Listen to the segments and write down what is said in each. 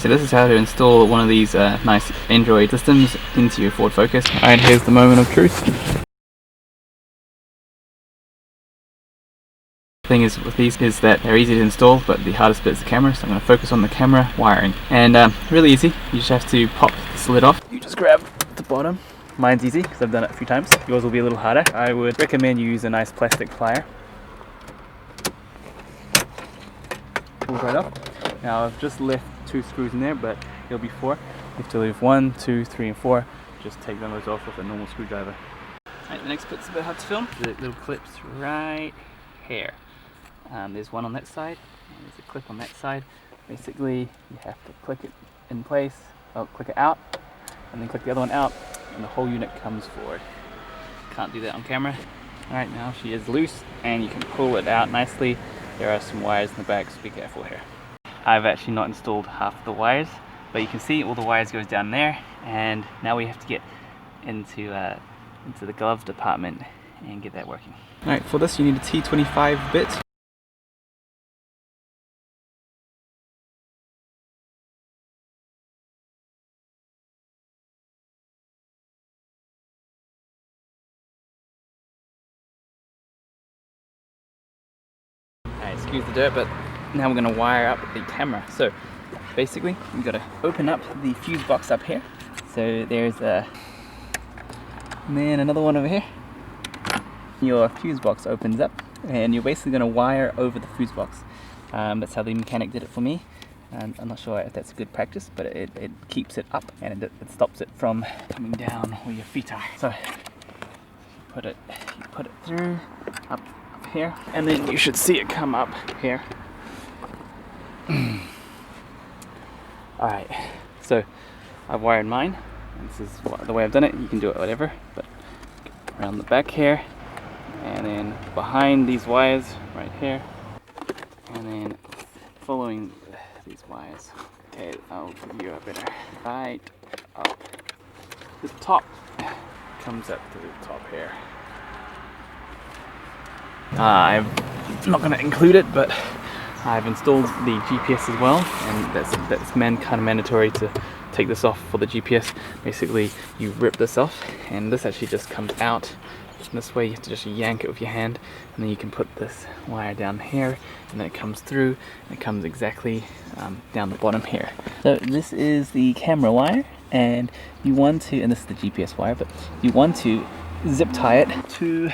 so this is how to install one of these nice Android systems into your Ford Focus. Alright, here's the moment of truth. The thing is with these is that they're easy to install, but the hardest bit is the camera, so I'm going to focus on the camera wiring. And really easy, you just have to pop this lid off. You just grab the bottom. Mine's easy because I've done it a few times. Yours will be a little harder. I would recommend you use a nice plastic plier. Pulls right off. Now I've just left 2 screws in there, but there'll be 4. You have to leave 1, 2, 3 and 4. Just take those off with a normal screwdriver. Alright, the next bit's a bit hard to film. The little clips right here. There's one on that side, and there's a clip on that side. Basically, you have to click it in place, click it out, and then click the other one out, and the whole unit comes forward. Can't do that on camera. Alright, now she is loose, and you can pull it out nicely. There are some wires in the back, so be careful here. I've actually not installed half the wires, but you can see all the wires goes down there, and now we have to get into the glove department and get that working. Alright, for this you need a T25 bit. Excuse the dirt, but now we're going to wire up the camera. So basically we've got to open up the fuse box up here. So there's and then another one over here. Your fuse box opens up and you're basically going to wire over the fuse box. That's how the mechanic did it for me. I'm not sure if that's a good practice, but it keeps it up and it stops it from coming down where your feet are. So you put it through up here, and then you should see it come up here. Alright, so I've wired mine, and this is the way I've done it. You can do it whatever, but around the back here, and then behind these wires right here, and then following these wires. Okay, I'll give you a better right up. The top comes up to the top here. I'm not going to include it, but I've installed the GPS as well, and that's kind of mandatory to take this off for the GPS. Basically, you rip this off, and this actually just comes out. This way, you have to just yank it with your hand, and then you can put this wire down here, and then it comes through, and it comes exactly down the bottom here. So this is the camera wire, and you want to, and this is the GPS wire, but you want to zip tie it to.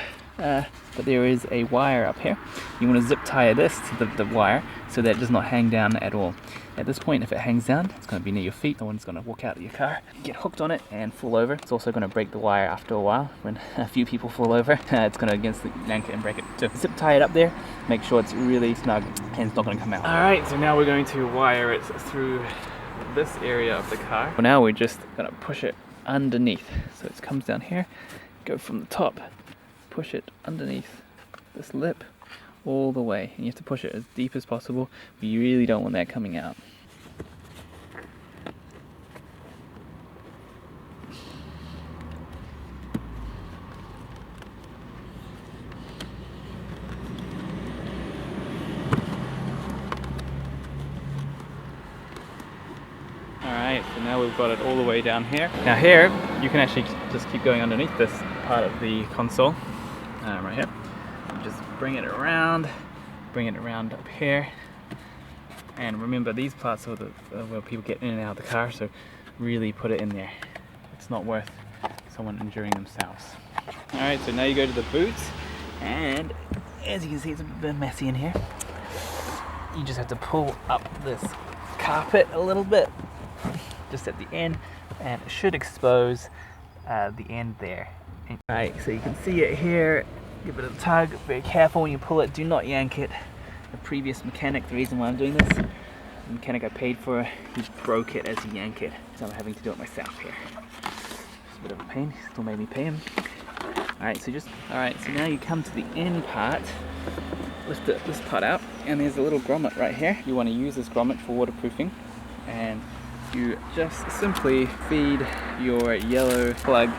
But there is a wire up here. You want to zip tie this to the wire so that it does not hang down at all. At this point, if it hangs down, it's going to be near your feet. No one's going to walk out of your car, get hooked on it and fall over. It's also going to break the wire after a while. When a few people fall over, it's going to yank it and break it. So zip tie it up there, make sure it's really snug and it's not going to come out. Alright, so now we're going to wire it through this area of the car. Well, now we're just going to push it underneath. So it comes down here, go from the top, push it underneath this lip all the way, and you have to push it as deep as possible, but you really don't want that coming out. Alright, so now we've got it all the way down here. Now here, you can actually just keep going underneath this part of the console, right here. You just bring it around up here. And remember, these parts are where people get in and out of the car, so really put it in there. It's not worth someone injuring themselves. Alright, so now you go to the boots, and as you can see, it's a bit messy in here. You just have to pull up this carpet a little bit, just at the end, and it should expose the end there. Alright, so you can see it here. Give it a tug. Very careful when you pull it. Do not yank it. The previous mechanic, the reason why I'm doing this, the mechanic I paid for, he broke it as he yanked it. So I'm having to do it myself here. It's a bit of a pain. Still made me pay him. Alright, so now you come to the end part. Lift this part out, and there's a little grommet right here. You want to use this grommet for waterproofing, and you just simply feed your yellow plug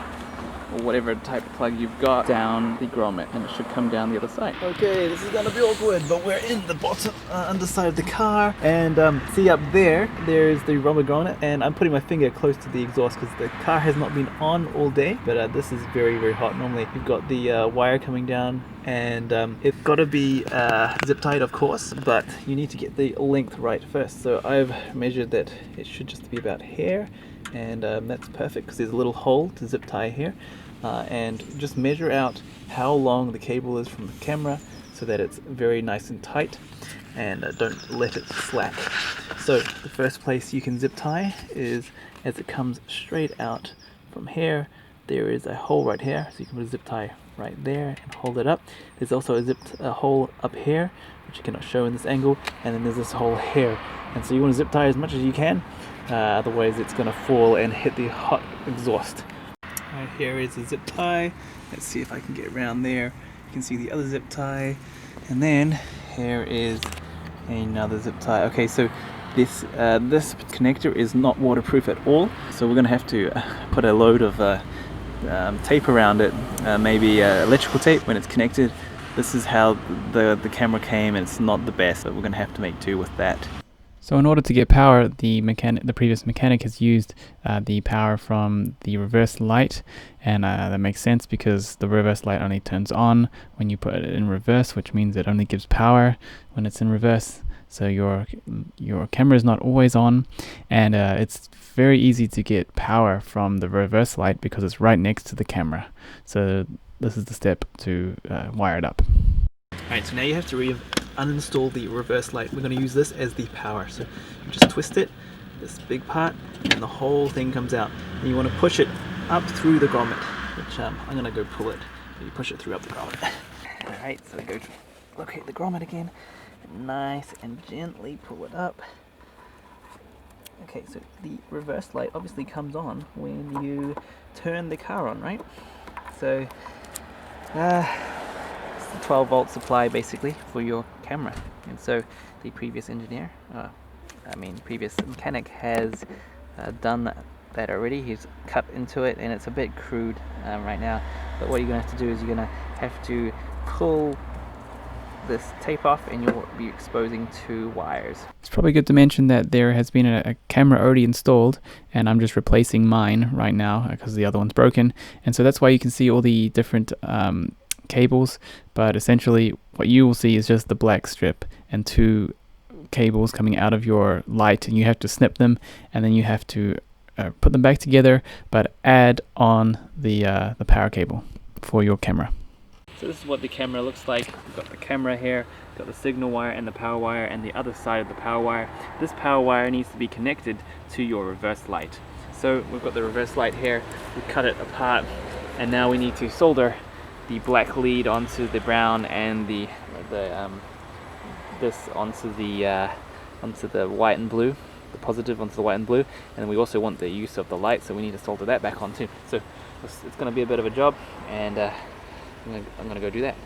or whatever type of plug you've got down the grommet, and it should come down the other side. Okay, this is gonna be awkward, but we're in the bottom underside of the car, and see up there's the rubber grommet, and I'm putting my finger close to the exhaust because the car has not been on all day, but this is very, very hot. Normally you've got the wire coming down, and it's got to be zip tied, of course, but you need to get the length right first. So I've measured that it should just be about here, and that's perfect because there's a little hole to zip tie here, and just measure out how long the cable is from the camera so that it's very nice and tight, and don't let it slack. So the first place you can zip tie is as it comes straight out from here. There is a hole right here, so you can put a zip tie right there and hold it up. There's also a hole up here, which you cannot show in this angle, and then there's this hole here. And so you want to zip tie as much as you can, otherwise it's going to fall and hit the hot exhaust. Right, here is a zip tie. Let's see if I can get around there. You can see the other zip tie, and then here is another zip tie. Okay, so this connector is not waterproof at all, so we're going to have to put a load of tape around it, maybe electrical tape when it's connected. This is how the camera came, and it's not the best, but we're going to have to make do with that. So in order to get power, the previous mechanic has used the power from the reverse light, and that makes sense because the reverse light only turns on when you put it in reverse, which means it only gives power when it's in reverse. So your camera is not always on, and it's very easy to get power from the reverse light because it's right next to the camera. So this is the step to wire it up. Alright, so now you have to uninstall the reverse light. We're going to use this as the power. So you just twist it, this big part, and the whole thing comes out. And you want to push it up through the grommet, which I'm going to go pull it. So you push it through up the grommet. Alright, so we go to locate the grommet again. Nice and gently pull it up. Okay, so the reverse light obviously comes on when you turn the car on, right? So it's the 12 volt supply basically for your camera, and so the previous previous mechanic has done that already. He's cut into it, and it's a bit crude right now, but what you're going to have to do is you're going to have to pull this tape off, and you'll be exposing two wires. It's probably good to mention that there has been a camera already installed, and I'm just replacing mine right now because the other one's broken, and so that's why you can see all the different cables, but essentially what you will see is just the black strip and two cables coming out of your light, and you have to snip them, and then you have to put them back together, but add on the power cable for your camera. So this is what the camera looks like. We've got the camera here, got the signal wire and the power wire, and the other side of the power wire. This power wire needs to be connected to your reverse light. So we've got the reverse light here, we cut it apart, and now we need to solder the black lead onto the brown, and this onto the white and blue, the positive onto the white and blue, and we also want the use of the light, so we need to solder that back on too. So it's going to be a bit of a job, and I'm gonna go do that.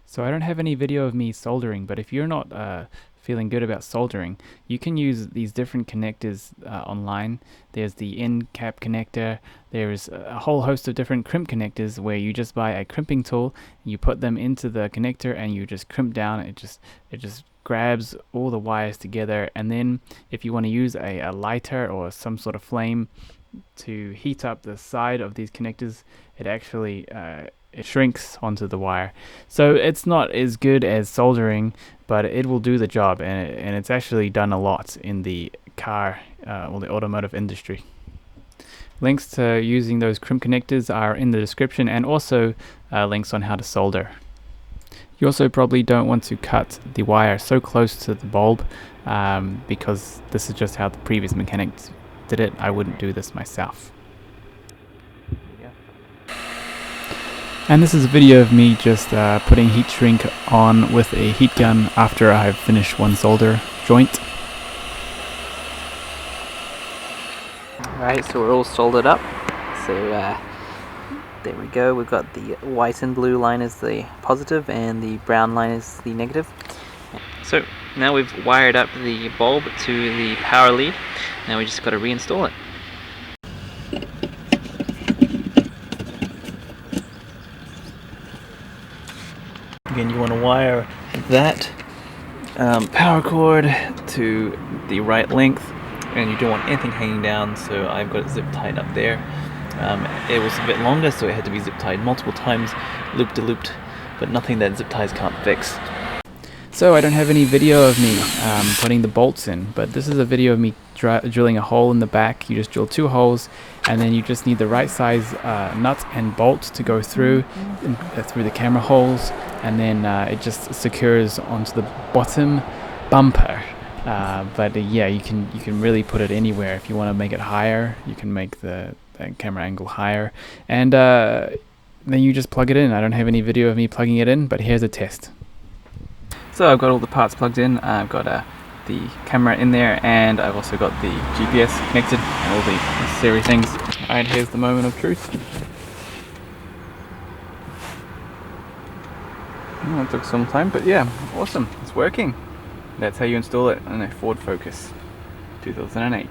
So I don't have any video of me soldering, but if you're not feeling good about soldering, you can use these different connectors online. There's the end cap connector. There's a whole host of different crimp connectors where you just buy a crimping tool, you put them into the connector, and you just crimp down. It just grabs all the wires together, and then if you want to use a lighter or some sort of flame to heat up the side of these connectors, it actually it shrinks onto the wire. So it's not as good as soldering, but it will do the job, and it's actually done a lot in the car or the automotive industry. Links to using those crimp connectors are in the description, and also links on how to solder. You also probably don't want to cut the wire so close to the bulb because this is just how the previous mechanic did it. I wouldn't do this myself. And this is a video of me just putting heat shrink on with a heat gun after I've finished one solder joint. Alright, so we're all soldered up. So there we go. We've got the white and blue line is the positive, and the brown line is the negative. So now we've wired up the bulb to the power lead. Now we just got to reinstall it. again, you want to wire that power cord to the right length, and you don't want anything hanging down, so I've got it zip tied up there. It was a bit longer, so it had to be zip tied multiple times, loop to looped, but nothing that zip ties can't fix. So I don't have any video of me putting the bolts in, but this is a video of me drilling a hole in the back. You just drill 2 holes, and then you just need the right size nut and bolt to go through the camera holes, and then it just secures onto the bottom bumper. But yeah, you can really put it anywhere. If you want to make it higher, you can make the camera angle higher, and then you just plug it in. I don't have any video of me plugging it in, but here's a test. So I've got all the parts plugged in. I've got the camera in there, and I've also got the GPS connected and all the necessary things. Alright, here's the moment of truth. Oh, it took some time, but yeah, awesome. It's working. That's how you install it on a Ford Focus 2008.